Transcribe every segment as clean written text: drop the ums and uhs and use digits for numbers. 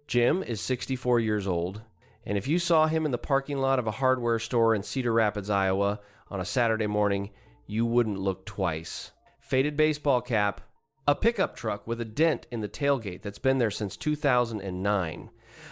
Jim is 64 years old, and if you saw him in the parking lot of a hardware store in Cedar Rapids, Iowa on a Saturday morning, you wouldn't look twice. Faded baseball cap, a pickup truck with a dent in the tailgate that's been there since 2009,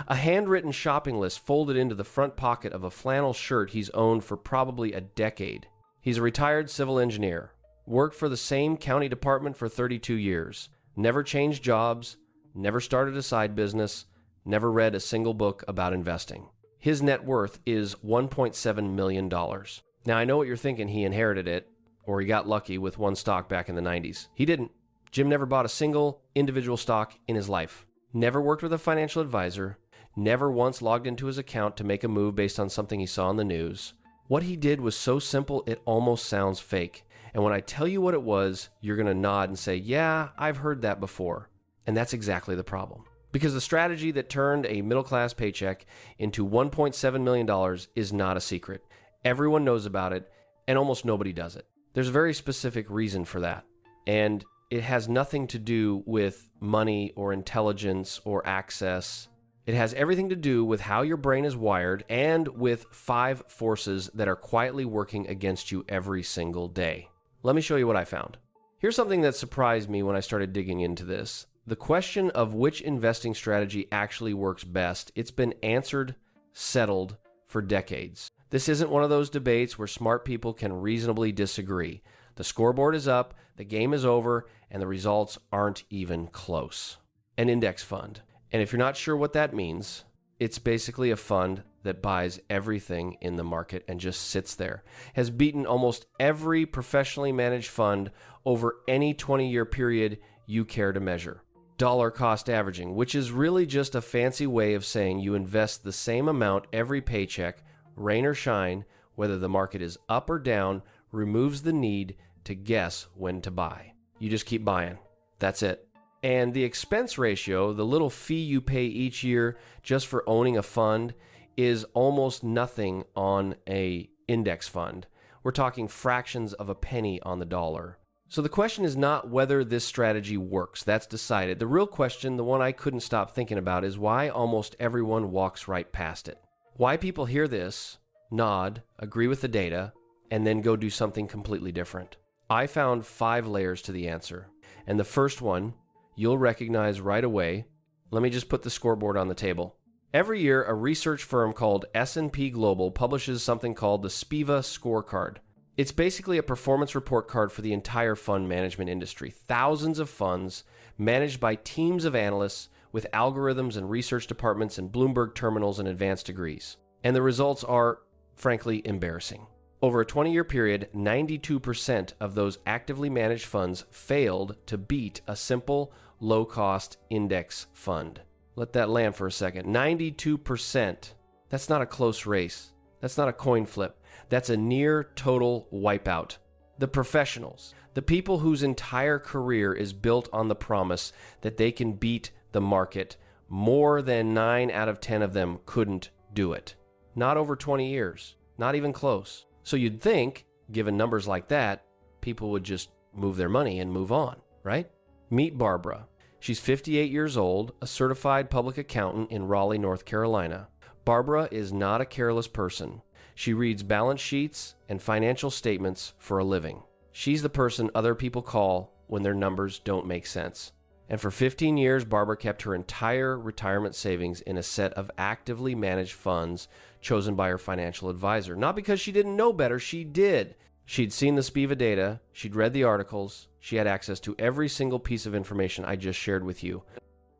a handwritten shopping list folded into the front pocket of a flannel shirt he's owned for probably a decade. He's a retired civil engineer, worked for the same county department for 32 years, never changed jobs, never started a side business, never read a single book about investing. His net worth is $1.7 million. Now, I know what you're thinking. He inherited it, or he got lucky with one stock back in the 90s. He didn't. Jim never bought a single individual stock in his life. Never worked with a financial advisor. Never once logged into his account to make a move based on something he saw in the news. What he did was so simple, it almost sounds fake. And when I tell you what it was, you're going to nod and say, yeah, I've heard that before. And that's exactly the problem. Because the strategy that turned a middle-class paycheck into $1.7 million is not a secret. Everyone knows about it, and almost nobody does it. There's a very specific reason for that. And it has nothing to do with money or intelligence or access. It has everything to do with how your brain is wired and with 5 forces that are quietly working against you every single day. Let me show you what I found. Here's something that surprised me when I started digging into this. The question of which investing strategy actually works best, it's been answered, settled for decades. This isn't one of those debates where smart people can reasonably disagree. The scoreboard is up, the game is over, and the results aren't even close. An index fund. And if you're not sure what that means, it's basically a fund that buys everything in the market and just sits there. Has beaten almost every professionally managed fund over any 20-year period you care to measure. Dollar cost averaging, which is really just a fancy way of saying you invest the same amount every paycheck, rain or shine, whether the market is up or down, removes the need to guess when to buy. You just keep buying. That's it. And the expense ratio, the little fee you pay each year just for owning a fund, is almost nothing on an index fund. We're talking fractions of a penny on the dollar. So the question is not whether this strategy works. That's decided. The real question, the one I couldn't stop thinking about, is why almost everyone walks right past it. Why people hear this, nod, agree with the data, and then go do something completely different. I found 5 layers to the answer. And the first one, you'll recognize right away. Let me just put the scoreboard on the table. Every year, a research firm called S&P Global publishes something called the SPIVA scorecard. It's basically a performance report card for the entire fund management industry. Thousands of funds managed by teams of analysts with algorithms and research departments and Bloomberg terminals and advanced degrees. And the results are, frankly, embarrassing. Over a 20-year period, 92% of those actively managed funds failed to beat a simple, low-cost index fund. Let that land for a second. 92%. That's not a close race. That's not a coin flip. That's a near total wipeout. The professionals, the people whose entire career is built on the promise that they can beat the market, more than 9 out of 10 of them couldn't do it. Not over 20 years. Not even close. So you'd think, given numbers like that, people would just move their money and move on, right? Meet Barbara. She's 58 years old, a certified public accountant in Raleigh, North Carolina. Barbara is not a careless person. She reads balance sheets and financial statements for a living. She's the person other people call when their numbers don't make sense. And for 15 years, Barbara kept her entire retirement savings in a set of actively managed funds chosen by her financial advisor. Not because she didn't know better, she did. She'd seen the SPIVA data, she'd read the articles, she had access to every single piece of information I just shared with you.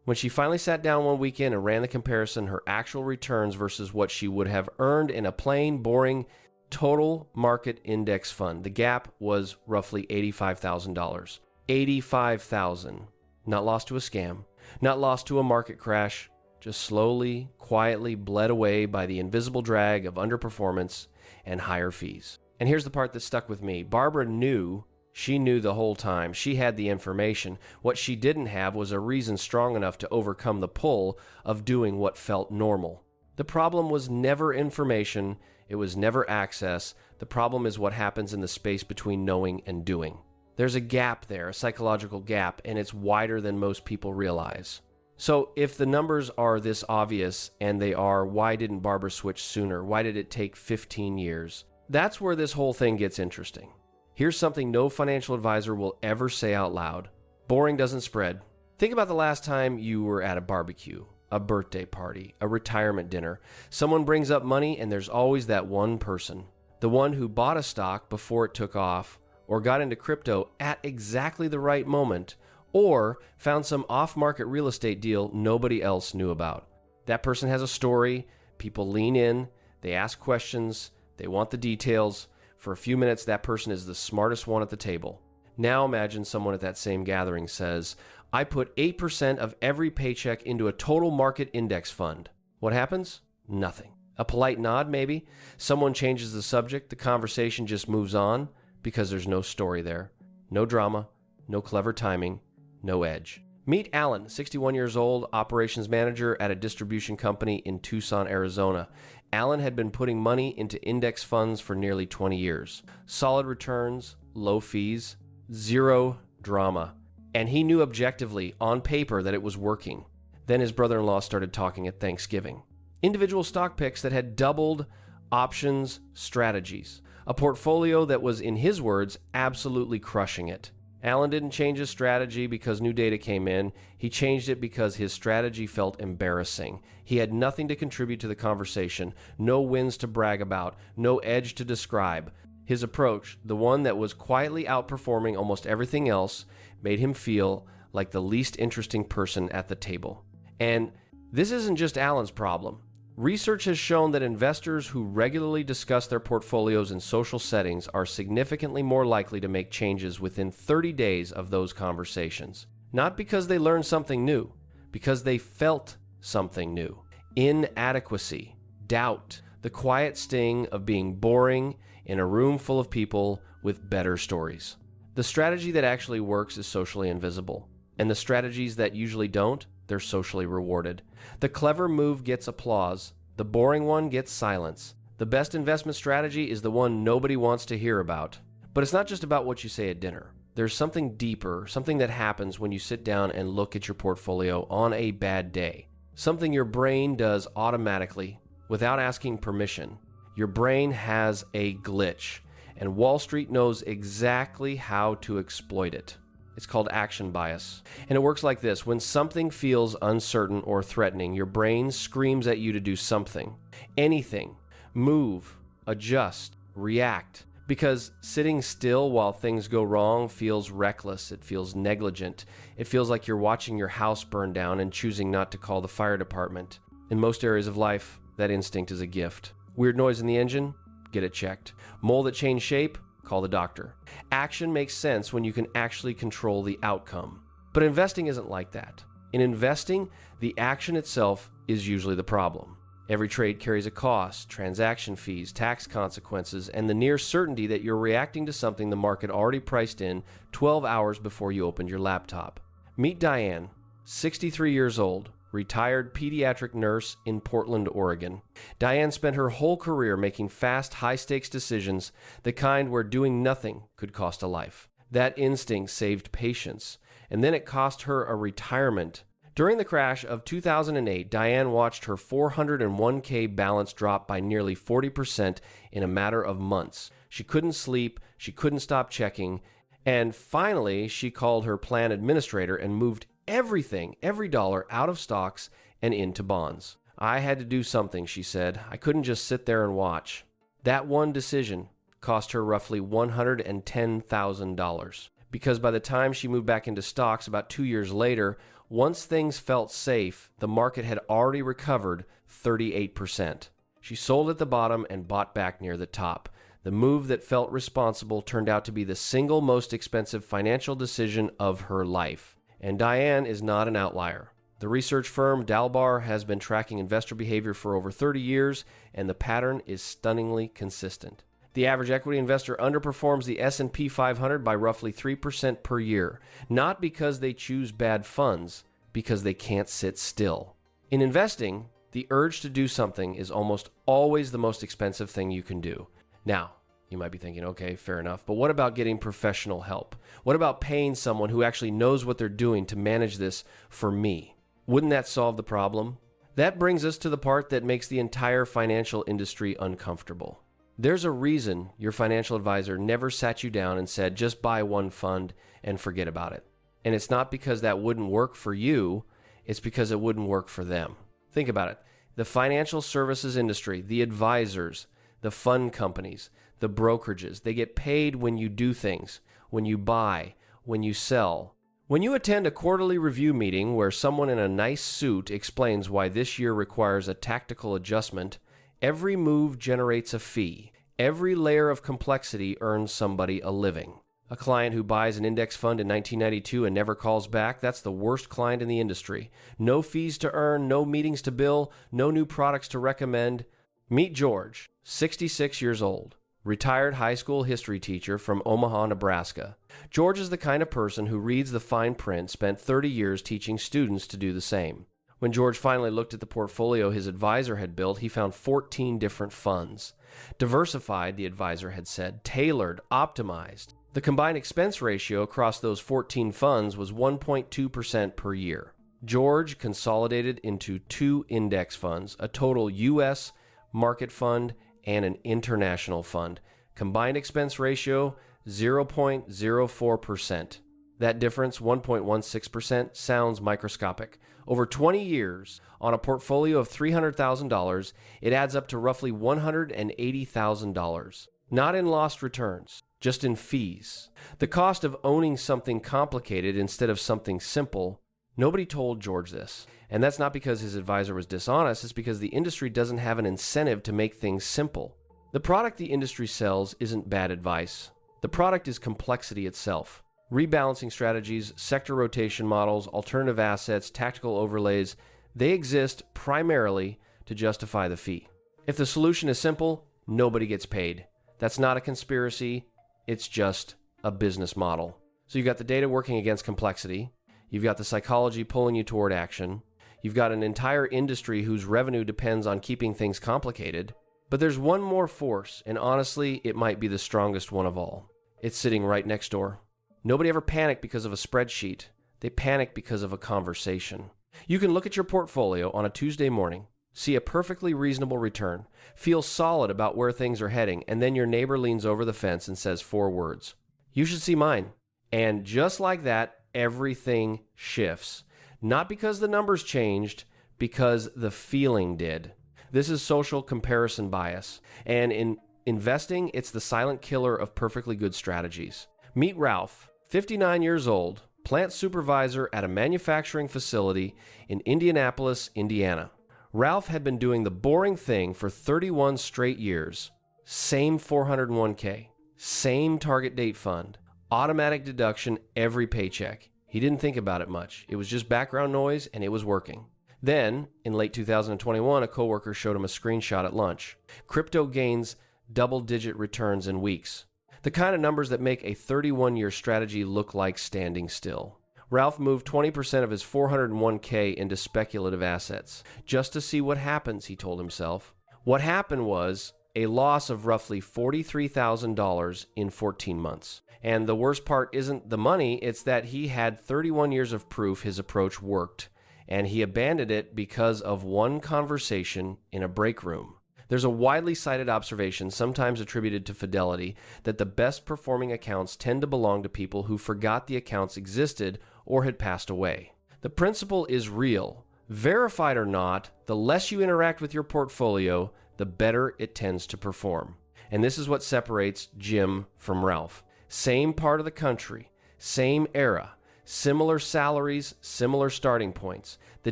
When she finally sat down one weekend and ran the comparison, her actual returns versus what she would have earned in a plain, boring, total market index fund, the gap was roughly $85,000. $85,000. Not lost to a scam, not lost to a market crash, just slowly, quietly bled away by the invisible drag of underperformance and higher fees. And here's the part that stuck with me. Barbara knew. She knew the whole time. She had the information. What she didn't have was a reason strong enough to overcome the pull of doing what felt normal. The problem was never information. It was never access. The problem is what happens in the space between knowing and doing. There's a gap there, a psychological gap, and it's wider than most people realize. So if the numbers are this obvious, and they are, why didn't Barbara switch sooner? Why did it take 15 years? That's where this whole thing gets interesting. Here's something no financial advisor will ever say out loud. Boring doesn't spread. Think about the last time you were at a barbecue, a birthday party, a retirement dinner. Someone brings up money, and there's always that one person. The one who bought a stock before it took off, or got into crypto at exactly the right moment, or found some off-market real estate deal nobody else knew about. That person has a story, people lean in, they ask questions, they want the details. For a few minutes, that person is the smartest one at the table. Now imagine someone at that same gathering says, I put 8% of every paycheck into a total market index fund. What happens? Nothing. A polite nod, maybe. Someone changes the subject, the conversation just moves on because there's no story there. No drama, no clever timing, no edge. Meet Alan, 61 years old, operations manager at a distribution company in Tucson, Arizona. Alan had been putting money into index funds for nearly 20 years. Solid returns, low fees, zero drama. And he knew objectively, on paper, that it was working. Then his brother-in-law started talking at Thanksgiving. Individual stock picks that had doubled options strategies. A portfolio that was, in his words, absolutely crushing it. Alan didn't change his strategy because new data came in. He changed it because his strategy felt embarrassing. He had nothing to contribute to the conversation, no wins to brag about, no edge to describe. His approach, the one that was quietly outperforming almost everything else, made him feel like the least interesting person at the table. And this isn't just Alan's problem. Research has shown that investors who regularly discuss their portfolios in social settings are significantly more likely to make changes within 30 days of those conversations. Not because they learned something new, because they felt something new. Inadequacy, doubt, the quiet sting of being boring in a room full of people with better stories. The strategy that actually works is socially invisible, and the strategies that usually don't, they're socially rewarded. The clever move gets applause. The boring one gets silence. The best investment strategy is the one nobody wants to hear about. But it's not just about what you say at dinner. There's something deeper, something that happens when you sit down and look at your portfolio on a bad day. Something your brain does automatically, without asking permission. Your brain has a glitch, and Wall Street knows exactly how to exploit it. It's called action bias. And it works like this. When something feels uncertain or threatening, your brain screams at you to do something. Anything. Move, adjust, react. Because sitting still while things go wrong feels reckless. It feels negligent. It feels like you're watching your house burn down and choosing not to call the fire department. In most areas of life, that instinct is a gift. Weird noise in the engine? Get it checked. Mole that changed shape? Call the doctor. Action makes sense when you can actually control the outcome. But investing isn't like that. In investing, the action itself is usually the problem. Every trade carries a cost, transaction fees, tax consequences, and the near certainty that you're reacting to something the market already priced in 12 hours before you opened your laptop. Meet Diane, 63 years old, retired pediatric nurse in Portland, Oregon. Diane spent her whole career making fast, high-stakes decisions, the kind where doing nothing could cost a life. That instinct saved patience, and then it cost her a retirement. During the crash of 2008, Diane watched her 401k balance drop by nearly 40% in a matter of months. She couldn't sleep, she couldn't stop checking, and finally she called her plan administrator and moved everything, every dollar, out of stocks and into bonds. I had to do something, she said. I couldn't just sit there and watch. That one decision cost her roughly $110,000. Because by the time she moved back into stocks about 2 years later, once things felt safe, the market had already recovered 38%. She sold at the bottom and bought back near the top. The move that felt responsible turned out to be the single most expensive financial decision of her life. And Diane is not an outlier. The research firm Dalbar has been tracking investor behavior for over 30 years, and the pattern is stunningly consistent. The average equity investor underperforms the S&P 500 by roughly 3% per year, not because they choose bad funds, because they can't sit still. In investing, the urge to do something is almost always the most expensive thing you can do. Now, you might be thinking, okay, fair enough, but what about getting professional help? What about paying someone who actually knows what they're doing to manage this for me? Wouldn't that solve the problem? That brings us to the part that makes the entire financial industry uncomfortable. There's a reason your financial advisor never sat you down and said, just buy one fund and forget about it. And it's not because that wouldn't work for you, it's because it wouldn't work for them. Think about it. The financial services industry, the advisors, the fund companies, the brokerages, they get paid when you do things, when you buy, when you sell. When you attend a quarterly review meeting where someone in a nice suit explains why this year requires a tactical adjustment, every move generates a fee. Every layer of complexity earns somebody a living. A client who buys an index fund in 1992 and never calls back, that's the worst client in the industry. No fees to earn, no meetings to bill, no new products to recommend. Meet George, 66 years old, retired high school history teacher from Omaha, Nebraska. George is the kind of person who reads the fine print, spent 30 years teaching students to do the same. When George finally looked at the portfolio his advisor had built, he found 14 different funds. Diversified, the advisor had said, tailored, optimized. The combined expense ratio across those 14 funds was 1.2% per year. George consolidated into 2 index funds, a total U.S. market fund and an international fund. Combined expense ratio, 0.04%. That difference, 1.16%, sounds microscopic. Over 20 years, on a portfolio of $300,000, it adds up to roughly $180,000. Not in lost returns, just in fees. The cost of owning something complicated instead of something simple. Nobody told George this. And that's not because his advisor was dishonest, it's because the industry doesn't have an incentive to make things simple. The product the industry sells isn't bad advice. The product is complexity itself. Rebalancing strategies, sector rotation models, alternative assets, tactical overlays, they exist primarily to justify the fee. If the solution is simple, nobody gets paid. That's not a conspiracy, it's just a business model. So you've got the data working against complexity, you've got the psychology pulling you toward action, you've got an entire industry whose revenue depends on keeping things complicated, but there's one more force, and honestly, it might be the strongest one of all. It's sitting right next door. Nobody ever panicked because of a spreadsheet. They panic because of a conversation. You can look at your portfolio on a Tuesday morning, see a perfectly reasonable return, feel solid about where things are heading, and then your neighbor leans over the fence and says 4 words. You should see mine. And just like that, everything shifts. Not because the numbers changed, because the feeling did. This is social comparison bias. And in investing, it's the silent killer of perfectly good strategies. Meet Ralph, 59 years old, plant supervisor at a manufacturing facility in Indianapolis, Indiana. Ralph had been doing the boring thing for 31 straight years. Same 401k, same target date fund, automatic deduction every paycheck. He didn't think about it much. It was just background noise and it was working. Then, in late 2021, a coworker showed him a screenshot at lunch. Crypto gains double-digit returns in weeks. The kind of numbers that make a 31-year strategy look like standing still. Ralph moved 20% of his 401k into speculative assets, just to see what happens, he told himself. What happened was a loss of roughly $43,000 in 14 months. And the worst part isn't the money, it's that he had 31 years of proof his approach worked, and he abandoned it because of one conversation in a break room. There's a widely cited observation, sometimes attributed to Fidelity, that the best performing accounts tend to belong to people who forgot the accounts existed or had passed away. The principle is real. Verified or not, the less you interact with your portfolio, the better it tends to perform. And this is what separates Jim from Ralph. Same part of the country, same era, similar salaries, similar starting points. The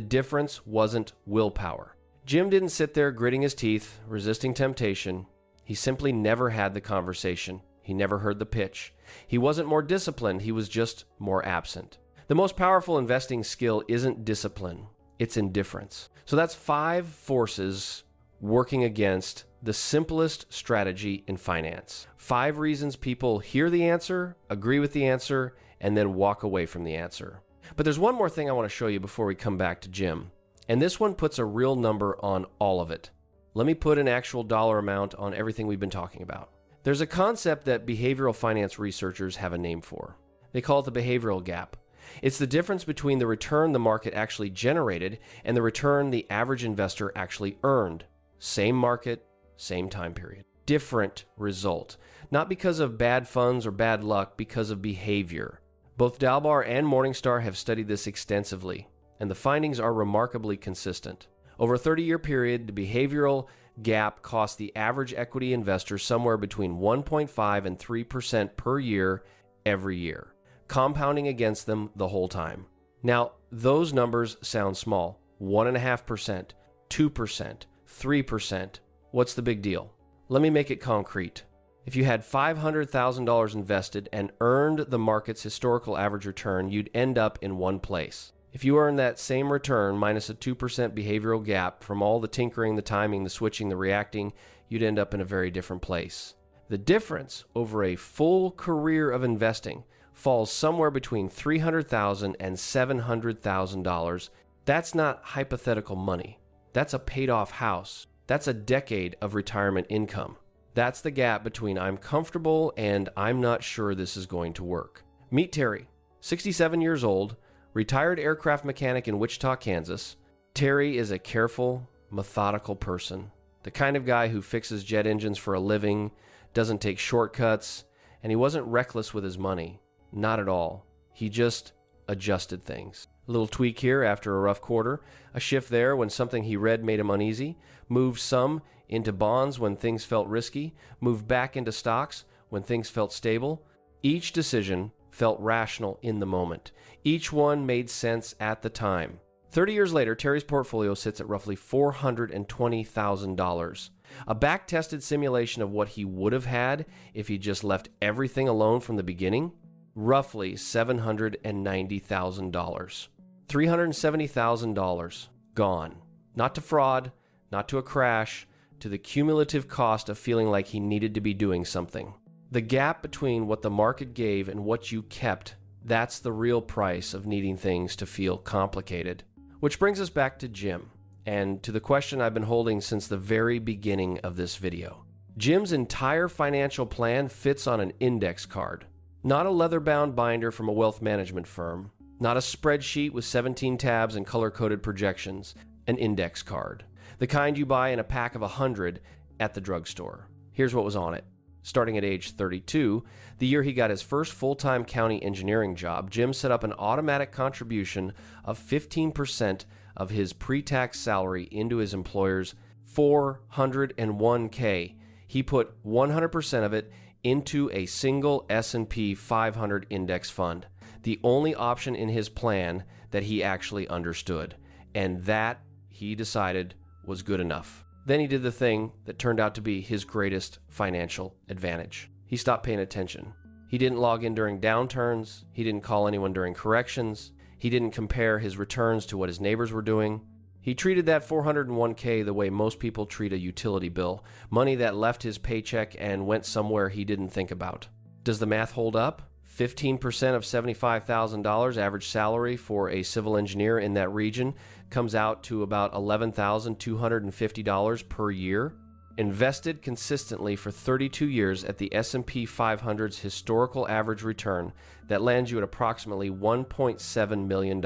difference wasn't willpower. Jim didn't sit there gritting his teeth, resisting temptation. He simply never had the conversation. He never heard the pitch. He wasn't more disciplined, he was just more absent. The most powerful investing skill isn't discipline, it's indifference. So that's 5 forces working against the simplest strategy in finance. 5 reasons people hear the answer, agree with the answer, and then walk away from the answer. But there's one more thing I want to show you before we come back to Jim. And this one puts a real number on all of it. Let me put an actual dollar amount on everything we've been talking about. There's a concept that behavioral finance researchers have a name for. They call it the behavioral gap. It's the difference between the return the market actually generated and the return the average investor actually earned. Same market, same time period. Different result. Not because of bad funds or bad luck, because of behavior. Both Dalbar and Morningstar have studied this extensively, and the findings are remarkably consistent. Over a 30-year period, the behavioral gap cost the average equity investor somewhere between 1.5 and 3% per year every year, compounding against them the whole time. Now, those numbers sound small. 1.5%, 2%, 3%. What's the big deal? Let me make it concrete. If you had $500,000 invested and earned the market's historical average return, you'd end up in one place. If you earn that same return minus a 2% behavioral gap from all the tinkering, the timing, the switching, the reacting, you'd end up in a very different place. The difference over a full career of investing falls somewhere between $300,000 and $700,000. That's not hypothetical money. That's a paid-off house. That's a decade of retirement income. That's the gap between I'm comfortable and I'm not sure this is going to work. Meet Terry, 67 years old, retired aircraft mechanic in Wichita, Kansas. Terry is a careful, methodical person, the kind of guy who fixes jet engines for a living, doesn't take shortcuts, and he wasn't reckless with his money. Not at all. He just adjusted things. A little tweak here after a rough quarter, a shift there when something he read made him uneasy, moved some into bonds when things felt risky, moved back into stocks when things felt stable. Each decision felt rational in the moment. Each one made sense at the time. 30 years later, Terry's portfolio sits at roughly $420,000. A back-tested simulation of what he would have had if he just left everything alone from the beginning, roughly $790,000. $370,000 gone. Not to fraud, not to a crash, to the cumulative cost of feeling like he needed to be doing something. The gap between what the market gave and what you kept, that's the real price of needing things to feel complicated. Which brings us back to Jim, and to the question I've been holding since the very beginning of this video. Jim's entire financial plan fits on an index card. Not a leather-bound binder from a wealth management firm. Not a spreadsheet with 17 tabs and color-coded projections. An index card. The kind you buy in a pack of 100 at the drugstore. Here's what was on it. Starting at age 32, the year he got his first full-time county engineering job, Jim set up an automatic contribution of 15% of his pre-tax salary into his employer's 401k. He put 100% of it into a single S&P 500 index fund, the only option in his plan that he actually understood, and that he decided was good enough. Then he did the thing that turned out to be his greatest financial advantage. He stopped paying attention. He didn't log in during downturns. He didn't call anyone during corrections. He didn't compare his returns to what his neighbors were doing. He treated that 401k the way most people treat a utility bill, money that left his paycheck and went somewhere he didn't think about. Does the math hold up? 15% of $75,000 average salary for a civil engineer in that region comes out to about $11,250 per year. Invested consistently for 32 years at the S&P 500's historical average return, that lands you at approximately $1.7 million.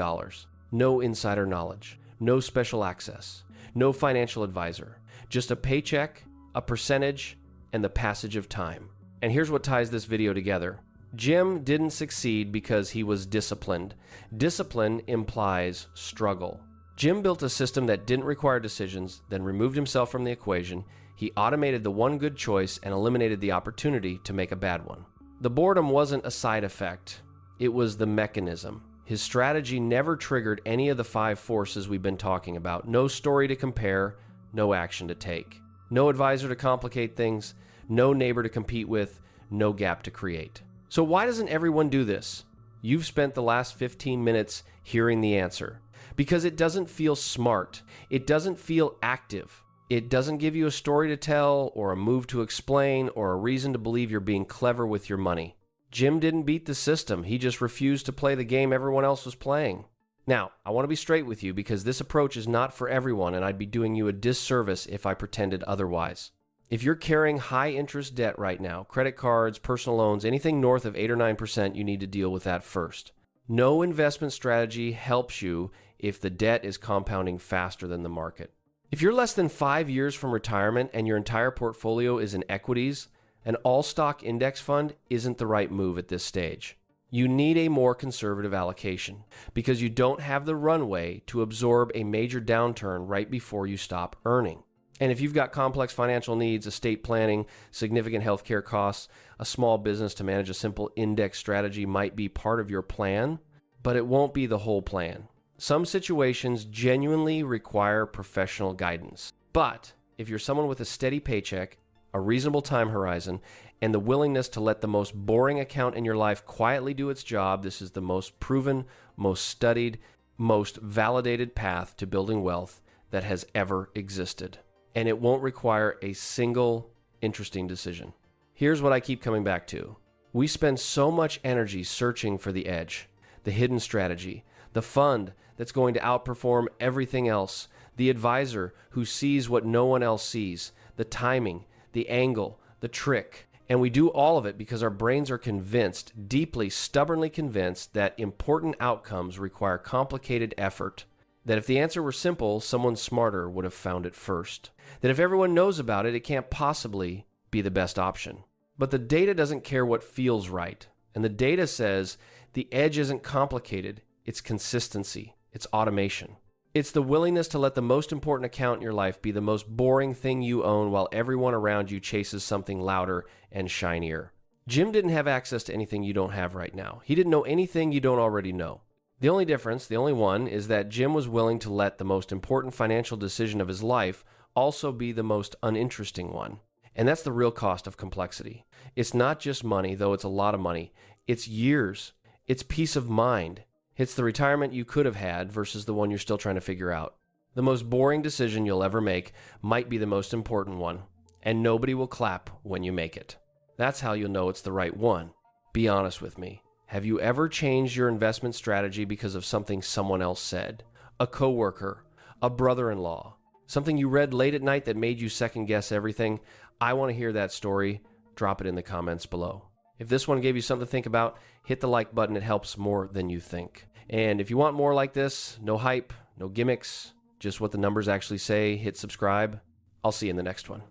No insider knowledge, no special access, no financial advisor, just a paycheck, a percentage, and the passage of time. And here's what ties this video together. Jim didn't succeed because he was disciplined. Discipline implies struggle. Jim built a system that didn't require decisions, then removed himself from the equation. He automated the one good choice and eliminated the opportunity to make a bad one. The boredom wasn't a side effect. It was the mechanism. His strategy never triggered any of the 5 forces we've been talking about. No story to compare, no action to take. No advisor to complicate things, no neighbor to compete with, no gap to create. So why doesn't everyone do this? You've spent the last 15 minutes hearing the answer. Because it doesn't feel smart. It doesn't feel active. It doesn't give you a story to tell, or a move to explain, or a reason to believe you're being clever with your money. Jim didn't beat the system. He just refused to play the game everyone else was playing. Now, I want to be straight with you because this approach is not for everyone, and I'd be doing you a disservice if I pretended otherwise. If you're carrying high-interest debt right now, credit cards, personal loans, anything north of 8 or 9%, you need to deal with that first. No investment strategy helps you if the debt is compounding faster than the market. If you're less than 5 years from retirement and your entire portfolio is in equities, an all-stock index fund isn't the right move at this stage. You need a more conservative allocation because you don't have the runway to absorb a major downturn right before you stop earning. And if you've got complex financial needs, estate planning, significant healthcare costs, a small business to manage a simple index strategy might be part of your plan, but it won't be the whole plan. Some situations genuinely require professional guidance. But if you're someone with a steady paycheck, a reasonable time horizon, and the willingness to let the most boring account in your life quietly do its job, this is the most proven, most studied, most validated path to building wealth that has ever existed. And it won't require a single interesting decision. Here's what I keep coming back to. We spend so much energy searching for the edge, the hidden strategy, the fund that's going to outperform everything else, the advisor who sees what no one else sees, the timing, the angle, the trick. And we do all of it because our brains are convinced, deeply, stubbornly convinced, that important outcomes require complicated effort. That if the answer were simple, someone smarter would have found it first. That if everyone knows about it, it can't possibly be the best option. But the data doesn't care what feels right. And the data says the edge isn't complicated, it's consistency, it's automation. It's the willingness to let the most important account in your life be the most boring thing you own while everyone around you chases something louder and shinier. Jim didn't have access to anything you don't have right now. He didn't know anything you don't already know. The only difference, the only one, is that Jim was willing to let the most important financial decision of his life also be the most uninteresting one. And that's the real cost of complexity. It's not just money, though it's a lot of money. It's years. It's peace of mind. It's the retirement you could have had versus the one you're still trying to figure out. The most boring decision you'll ever make might be the most important one, and nobody will clap when you make it. That's how you'll know it's the right one. Be honest with me. Have you ever changed your investment strategy because of something someone else said? A coworker, a brother-in-law, something you read late at night that made you second-guess everything? I want to hear that story. Drop it in the comments below. If this one gave you something to think about, hit the like button. It helps more than you think. And if you want more like this, no hype, no gimmicks, just what the numbers actually say, hit subscribe. I'll see you in the next one.